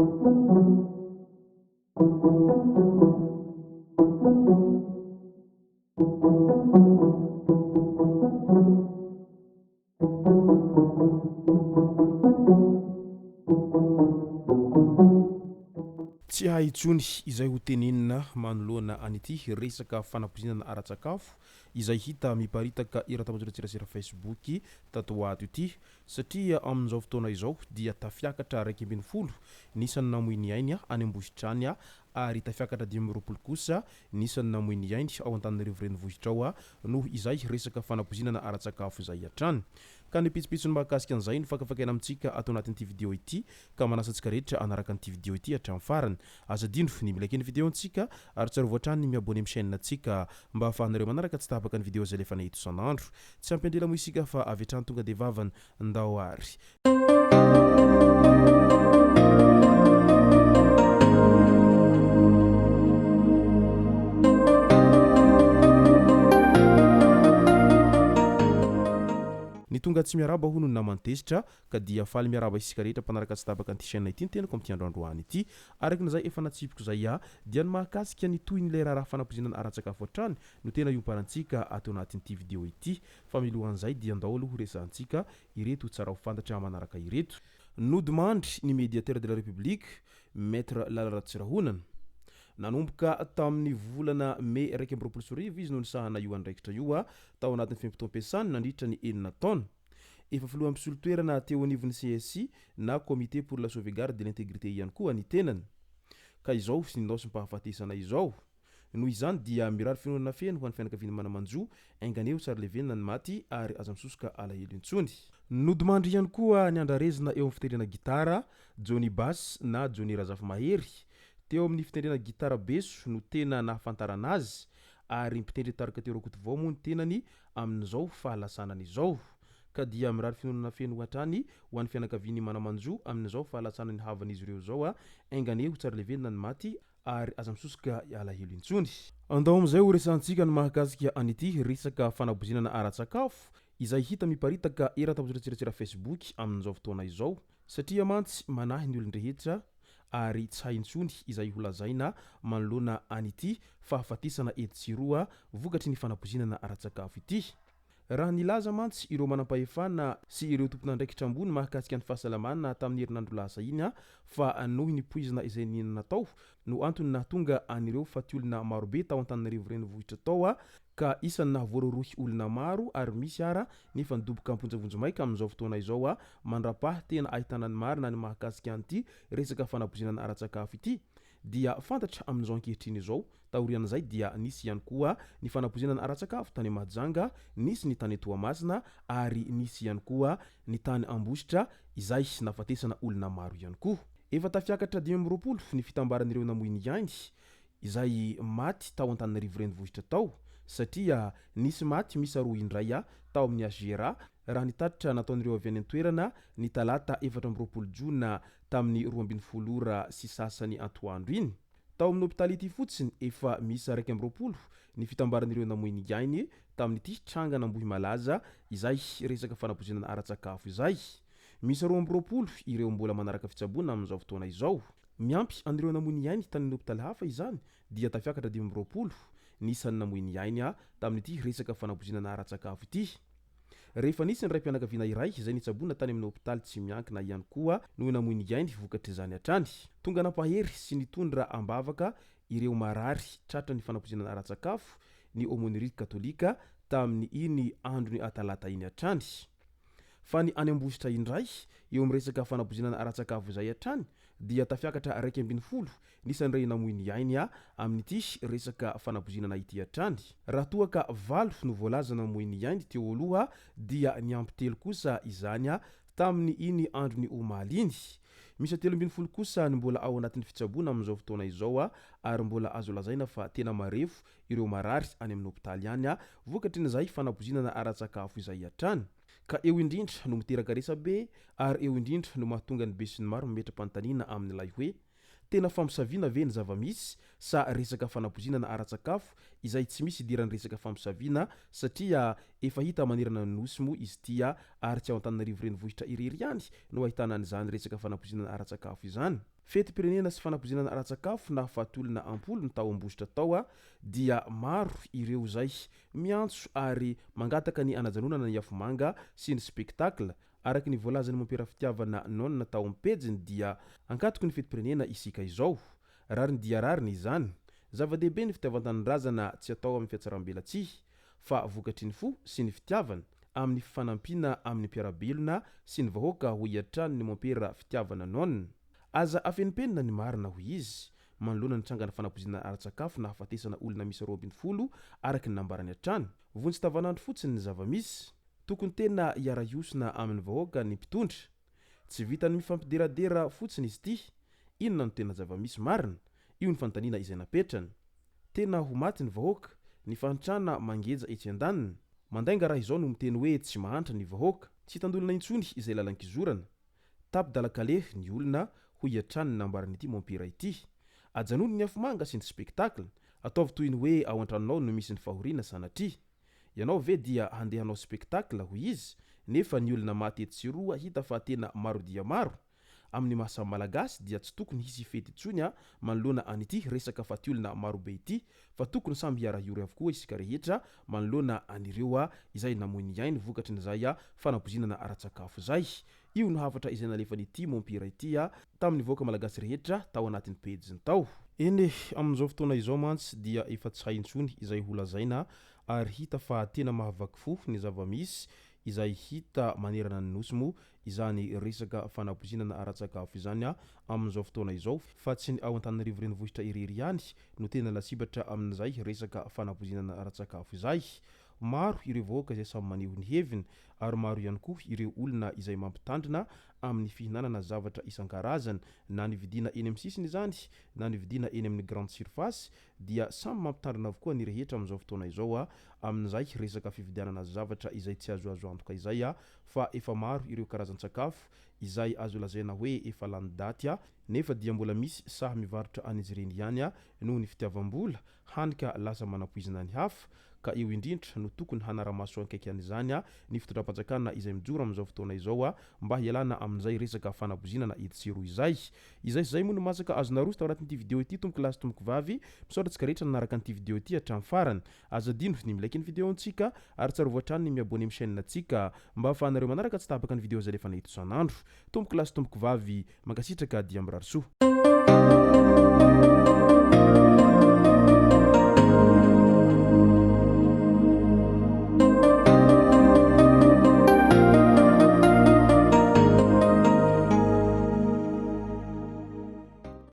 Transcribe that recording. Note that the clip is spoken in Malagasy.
Tsy hay Jhonny izay ho tenenina manoloana an'ity resaka fanapozinana ara-tsakafo izay hita miparitaka iratamajoretsirasera Facebook tato ato ity satria amin'izao fotoana izao dia tafiakatra 120 nisan'ny namoiny ainy any Ambositrany ary tafiakatra 20 kosa nisan'ny namoiny ainy ao Antananarivo renivohitra ao noho izay resaka fanapozinana ara-tsakafo izay hatrany. Ka ny pitsopitsony mahakasika an'izay no fakafakaina amintsika ato anatin'ity vidéo ity ka manasantsika rehetra anaraka an'ity vidéo ity hatramin'ny farany. Aza dino ny milaiky ny vidéo antsika ary tsara voatrany miabone amin'ny chaîne antsika mba ahafahanareo manaraka tsy tapaka ny vidéo izay lefa nahito isan'andro. Tsy ampendrela moa isika fa avy hatrany tonga de vavany ndao ary. Ny tonga tsy miaraba hono ny namantesitra ka dia faly miaraba isika rehetra mpanaraka tsy tapaka an'ity chaîne ity ny tenako amin'ity androandroany ity araka n'izay efa natsipiko zay dia ny mahakasika ny toy ny le raha fanapozinana ara-tsakafo hatrany no tena iomparantsika ato anatin'ity vidéo ity fa milohan'izay dia andao aloha resantsika ireto tsara ho fantatra manaraka ireto. Nodimandry ny médiateur de la République maître Lala tsirahonana nanomboka tamin'ny volana Mai 2024 izy no nisahana io andraikitra io tao anatin'ny fimpitoam-piasany nandritra ny 9 taona. Efa filoha misolo-toerana teo anivon'ny CSI na comité pour la sauvegarde de l'intégrité ihany koa ny tenany. Ka izao sinao sy mpahafatesana izao. Noho izany dia mirary finoana feno ho an'ny fianakaviana manamanjo ainganeo tsara levena ny Maty ary aza misosoka alahelo intsony. Nodimandry ihany koa ny andrarezina eo amin'ny fitendrena gitara Jhonny bass na Jhonny razafy mahery. Teo amin'ny fitendrena gitara beso no tena nahafantarana azy ary mpitendry tarika teo Rokotovao moa ny tenany amin'izao fahalasanany izao. Ka dia mirary finoana feno hatrany ho an'ny fianakaviany manamanjo amin'izao fahalasana ny havan'izy ireo zao ainganeo tsara levena ny Maty ary aza misosoka alahelo intsony. Andao amin'izay ho resantsika ny mahakasika an'ity resaka fanapozinana ara-tsakafo izay hita miparitaka iratamajoretsirasera Facebook amin'izao fotoana izao satria mantsy manahy ny olon-drehetra ary tsy hay intsony izay holazaina manoloana an'ity fahafatesana tsiroa vokatry ny fanapozinana ara-tsakafo ity. Raha nilaza mantsy ireo manam-pahefana sy ireo tompon'andraikitra ambony mahakasika ny fahasalamana tamin'ny herinandro lasa iny fa noho ny poizina izay natao no antony nahatonga an'ireo fatiolona marobe tao Antananarivo renivohitra tao ka isan'ny nahavoarorohy olona maro ary misy ara nefa nidoboka amponjavonjomaika amin'izao fotoana izao mandrapaha tena ahitana ny marina ny mahakasika an'ity resaka fanapozinana ara-tsakafo ity dia fantatra amin'izao ankehitriny izao. Taorian'izay dia nisy ihany koa ny fanapozinana ara-tsakafo tany Majanga, nisy ny tany Toamasina ary nisy ihany koa ny tany Ambositra izay nafatesana olona maro ihany koa. Efa tafiakatra 2020 ny fitambaran'ireo namoiny ihany izay maty tao Antananarivo renivohitra tao satria nisy maty misy roa indray tao amin'ny Agera raha nitatitra nataon'ireo avy any an-toerana ny talata 14 Jona tamin'ny 12 ora sy sasany atoandro iny. Tao amin'ny hôpitaly ity fotsiny efa misy 20 ny fitambaran'ireo namoiny ihany tamin'ity trangana Ambohimalaza izay resaka fanapozinana ara-tsakafo izay. Misy 20 ireo mbola manaraka fitsaboana amin'izao fotoana izao. Miampy an'ireo namoiny ihany tamin'ny hôpitaly hafa izany dia tafiakatra 20 nisan'ny namoiny ihany tamin'ity resaka fanapozinana ara-tsakafo ity. Rehefa nisy ny ray mpianakaviana iray izay nitsaboana tany amin'ny hôpitaly tsy miankina ihany koa noho namoiny ihany vokatry izany hatrany. Tonga nampahery sy nitondra ambavaka ireo marary tratra ny fanapozinana ara-tsakafo ny aumônerie katolika tamin'ny iny andro ny atalata iny hatrany. Fa ny any Ambositra indray eo amin'ny resaka fanapozinana ara-tsakafo izay hatrany dia tafiakatra 120 nisan'ny ray namoiny ihany amin'ity resaka fanapozinana ity hatrany. Raha toa ka 8 no voalaza namoiny ihany teo aloha dia ny ampy 3 kosa izany tamin'ny iny andro ny omaly iny. Misy 13 kosa ny mbola ao anatin'ny fitsaboana amin'izao fotoana izao ary mbola azo lazaina fa tena marefo ireo marary any amin'ny hôpitaly ihany vokatry n'izay fanapozinana ara-tsakafo izay hatrany. Ka eo indrindra no miteraka resabe ary eo indrindra no mahatonga ny be sy ny maro metra-panontaniana amin'ilay hoe tena fampisaviana ve ny zava-misy sa resaka fanapoizina na ara-tsakafo izay tsy misy idirany resaka fampisaviana satria efa hita manerana ny nosy mo izy tia ary tsy ao an-taninarivo renivohitra irery ihany no ahitana an'izany resaka fanapoizina na ara-tsakafo izany. Fetim-pirenena sy fanapoizina na ara-tsakafo na fatolona ampolo ny tao ambositra tao dia maro ireo zay miantso ary mangataka ny anajanonana ny afomanga sy ny spektakla. Araky ny voalazany mampera fitiavana nona tao ampejiny dia ankatoko ny fetim-pirenena isika izao. Rariny dia rariny izany. Zava-dehibe ny fitiavan-tanindrazana tsy atao amin'ny fiatsaram-belatsihy fa vokatry ny fo sy ny fitiavana amin'ny fifanampiana amin'ny mpiarabelona sy ny vahoaka ho iatrany ny mampera fitiavana nona. Aza afenimpenina ny marina ho izy manoloana ny trangana fanapoizina ara-tsakafo na hafatesana olona misy 20 araky ny nambarany hatrany. Vonjy tavanandro fotsiny ny zava-misy tokony tena iara-iosina amin'ny vahoaka ny mpitondra. Tsy vitany mifampideradera fotsiny izy ity. Inona no tena zava-misy marina? Io ny fanontaniana izay napetrany. Tena ho maty ny vahoaka, ny fantrana mangeja etsy an-daniny. Mandainga raha izao no miteny hoe tsy mahantra ny vahoaka, tsy tandolona intsony izay lalan-kizorana. Tapidalakalehy ny olona ho iatrany nambarany ity mampira ity. Ajanony ny afomanga sy ny spektakla, ataovy toy ny hoe ao an-tranonao no misy ny fahoriana sanatria. Ianao ve dia handehanao spektakla ho izy, nefa ny olona maty eto sy roa hita fa tena maro dia maro. Amin'ny maha malagasy dia tsy tokony hisy fety intsony manoloana an'ity resaka fatiolona maro be ity, fa tokony samby hiara-iory avokoa isika rehetra manoloana an'ireo izay namoy ainy vokatry n'izay fanapoizina na ara-tsakafo zay. Io no hafatra izay nalefany ity mompira ity tamin'ny voaka malagasy rehetra tao anatin'ny pejiny tao. Eny amin'izao fotoana izao mantsy dia efa tsy hay intsony izay holazaina ary hita fa tena mahavaky fo ny zava-misy izay hita manerana ny nosy mo izany resaka fanapoizina na ara-tsakafo izany amin'izao fotoana izao, fa tsy ny ao an-taninarivo renivohitra irery ihany no tena lasibatra amin'izay resaka fanapoizina na ara-tsakafo izay. Maro ireo vahoaka izay samy maneho ny heviny ary maro ihany koa ireo olona izay mampitandrina amin'ny fihinanana zavatra isan-karazany, na ny vidina eny amin'ny sisiny izany na ny vidina eny amin'ny grande surface, dia samy mampitandrina avokoa ny rehetra amin'izao fotoana izao amin'izay resaka fividianana zavatra izay tsy azo antoka izay fa efa maro ireo karazan-tsakafo izay azo lazaina hoe efa lany daty nefa dia mbola misy saha mivarotra an'izy ireny ihany noho ny fitiavam-bola hanika lasa manapoizina ny hafa. Ka eo indrindra no tokony hanara-maso ankaiky an'izany ny fitondram-panjakana izay mijoro amin'izao fotoana izao mba hialana amin'izay resaka fanapoizina na etsiro izay. Izay moa no masaka azona roso tao anatin'ity video ity tomboky lasy tomboky vavy misaotratsika rehetra nanaraka an'ity video ity hatramin'ny farany. Azadino ny milaiky ny video antsika ary tsara voatrany ny miabone amin'ny chaîne antsika mba ahafahanareo manaraka tsy tapaka ny video zay rehefa nahita isan'andro. Tomboky lasy tomboky vavy mankasitraka dia mirary soa.